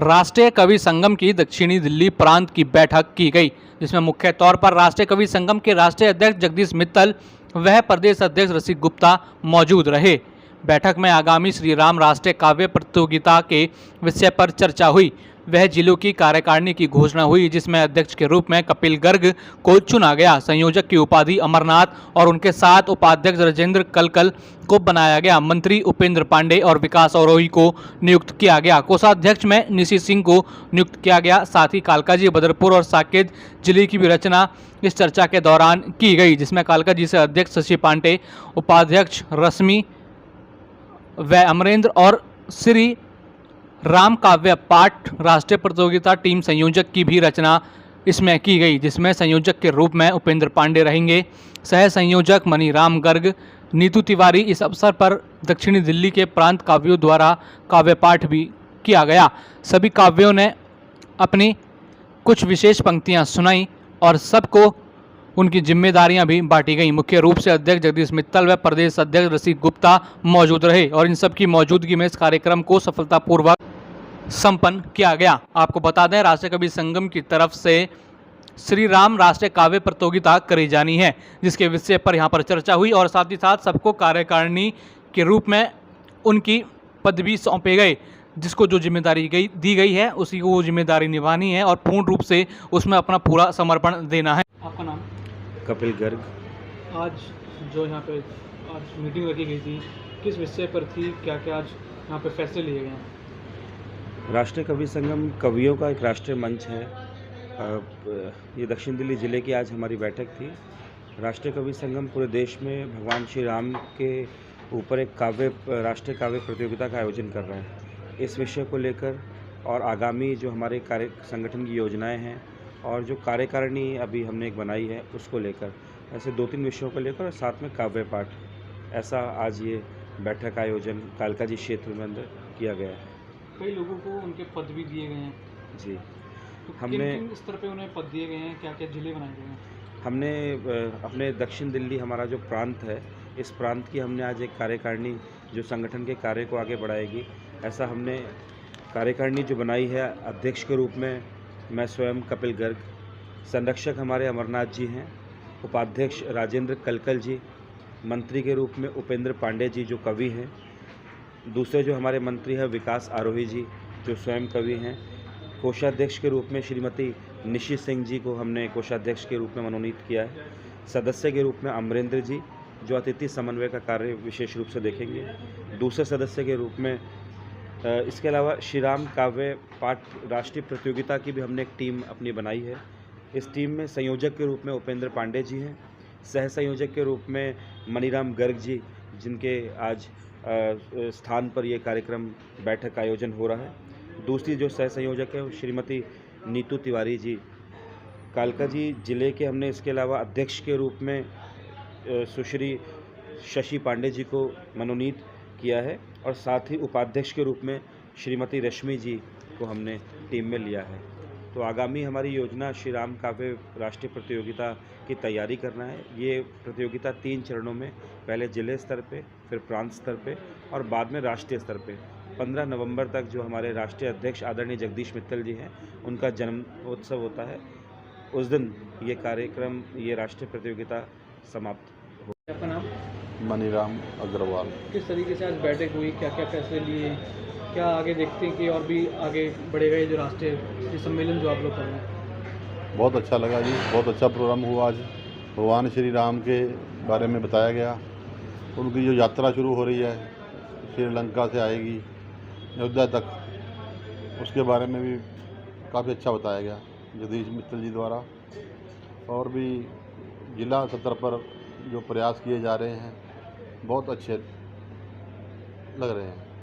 राष्ट्रीय कवि संगम की दक्षिणी दिल्ली प्रांत की बैठक की गई, जिसमें मुख्य तौर पर राष्ट्रीय कवि संगम के राष्ट्रीय अध्यक्ष जगदीश मित्तल वह प्रदेश अध्यक्ष रसिक गुप्ता मौजूद रहे। बैठक में आगामी श्री राम राष्ट्रीय काव्य प्रतियोगिता के विषय पर चर्चा हुई। वह जिलों की कार्यकारिणी की घोषणा हुई, जिसमें अध्यक्ष के रूप में कपिल गर्ग को चुना गया। संयोजक की उपाधि अमरनाथ और उनके साथ उपाध्यक्ष राजेंद्र कलकल को बनाया गया। मंत्री उपेंद्र पांडे और विकास औरोही को नियुक्त किया गया। कोषाध्यक्ष में निशी सिंह को नियुक्त किया गया। साथ ही कालकाजी, बदरपुर और साकेत जिले की भी रचना इस चर्चा के दौरान की गई, जिसमें कालकाजी से अध्यक्ष शशि पांडे, उपाध्यक्ष रश्मि व अमरेंद्र और श्री राम काव्य पाठ राष्ट्रीय प्रतियोगिता टीम संयोजक की भी रचना इसमें की गई, जिसमें संयोजक के रूप में उपेंद्र पांडे रहेंगे। सह संयोजक मनीराम गर्ग, नीतू तिवारी। इस अवसर पर दक्षिणी दिल्ली के प्रांत काव्यों द्वारा काव्य पाठ भी किया गया। सभी काव्यों ने अपनी कुछ विशेष पंक्तियां सुनाई और सबको उनकी जिम्मेदारियां भी बांटी गई। मुख्य रूप से अध्यक्ष जगदीश मित्तल व प्रदेश अध्यक्ष रसिक गुप्ता मौजूद रहे और इन सब की मौजूदगी में इस कार्यक्रम को सफलतापूर्वक संपन्न किया गया। आपको बता दें, राष्ट्रीय कवि संगम की तरफ से श्री राम राष्ट्रीय काव्य प्रतियोगिता करी जानी है, जिसके विषय पर यहाँ पर चर्चा हुई और साथ ही साथ सबको कार्यकारिणी के रूप में उनकी पद भी सौंपे गए, जिसको जो जिम्मेदारी दी गई है उसी को वो जिम्मेदारी निभानी है और पूर्ण रूप से उसमें अपना पूरा समर्पण देना है। आपका नाम? कपिल गर्ग। आज जो यहाँ पे आज मीटिंग रखी गई थी, किस विषय पर थी? क्या क्या आज यहाँ पे फैसले लिए गए हैं? राष्ट्रीय कवि संगम कवियों का एक राष्ट्रीय मंच है। ये दक्षिण दिल्ली ज़िले की आज हमारी बैठक थी। राष्ट्रीय कवि संगम पूरे देश में भगवान श्री राम के ऊपर एक राष्ट्रीय काव्य प्रतियोगिता का आयोजन कर रहे हैं। इस विषय को लेकर और आगामी जो हमारे कार्य संगठन की योजनाएं हैं और जो कार्यकारिणी अभी हमने एक बनाई है उसको लेकर, ऐसे 2-3 विषयों को लेकर और साथ में काव्य पाठ, ऐसा आज ये बैठक आयोजन कालकाजी क्षेत्र में अंदर किया गया है। कई लोगों को उनके पद भी दिए गए हैं। जी, तो हमने किन स्तर पे उन्हें पद दिए गए हैं? क्या क्या जिले बनाए गए हैं? हमने अपने दक्षिण दिल्ली हमारा जो प्रांत है, इस प्रांत की हमने आज एक कार्यकारिणी जो संगठन के कार्य को आगे बढ़ाएगी, ऐसा हमने कार्यकारिणी जो बनाई है। अध्यक्ष के रूप में मैं स्वयं कपिल गर्ग, संरक्षक हमारे अमरनाथ जी हैं, उपाध्यक्ष राजेंद्र कलकल जी, मंत्री के रूप में उपेंद्र पांडे जी जो कवि हैं, दूसरे जो हमारे मंत्री हैं विकास आरोही जी जो स्वयं कवि हैं, कोषाध्यक्ष के रूप में श्रीमती निशी सिंह जी को हमने कोषाध्यक्ष के रूप में मनोनीत किया है, सदस्य के रूप में अमरेंद्र जी जो अतिथि समन्वय का कार्य विशेष रूप से देखेंगे, दूसरे सदस्य के रूप में इसके अलावा श्री राम काव्य पाठ राष्ट्रीय प्रतियोगिता की भी हमने एक टीम अपनी बनाई है। इस टीम में संयोजक के रूप में उपेंद्र पांडे जी हैं, सह संयोजक के रूप में मनीराम गर्ग जी, जिनके आज स्थान पर यह कार्यक्रम बैठक का आयोजन हो रहा है। दूसरी जो सह संयोजक है वो श्रीमती नीतू तिवारी जी। कालकाजी जिले के हमने इसके अलावा अध्यक्ष के रूप में सुश्री शशि पांडे जी को मनोनीत किया है और साथ ही उपाध्यक्ष के रूप में श्रीमती रश्मि जी को हमने टीम में लिया है। तो आगामी हमारी योजना श्री राम काव्य राष्ट्रीय प्रतियोगिता की तैयारी करना है। ये प्रतियोगिता 3 चरणों में, पहले जिले स्तर पे, फिर प्रांत स्तर पे और बाद में राष्ट्रीय स्तर पे 15 नवंबर तक जो हमारे राष्ट्रीय अध्यक्ष आदरणीय जगदीश मित्तल जी हैं उनका जन्मोत्सव होता है। उस दिन ये कार्यक्रम, ये राष्ट्रीय प्रतियोगिता समाप्त हो। आपका नाम? मनीराम अग्रवाल। किस तरीके से आज बैठक हुई? क्या क्या फैसले लिए? क्या आगे देखते हैं कि और भी आगे बढ़ेगा ये जो राष्ट्रीय सम्मेलन जो आप लोग कर रहे हैं? बहुत अच्छा लगा जी, बहुत अच्छा प्रोग्राम हुआ आज। भगवान श्री राम के बारे में बताया गया, उनकी जो यात्रा शुरू हो रही है श्रीलंका से आएगी अयोध्या तक, उसके बारे में भी काफ़ी अच्छा बताया गया जगदीश मित्तल जी द्वारा। और भी जिला स्तर पर जो प्रयास किए जा रहे हैं बहुत अच्छे लग रहे हैं।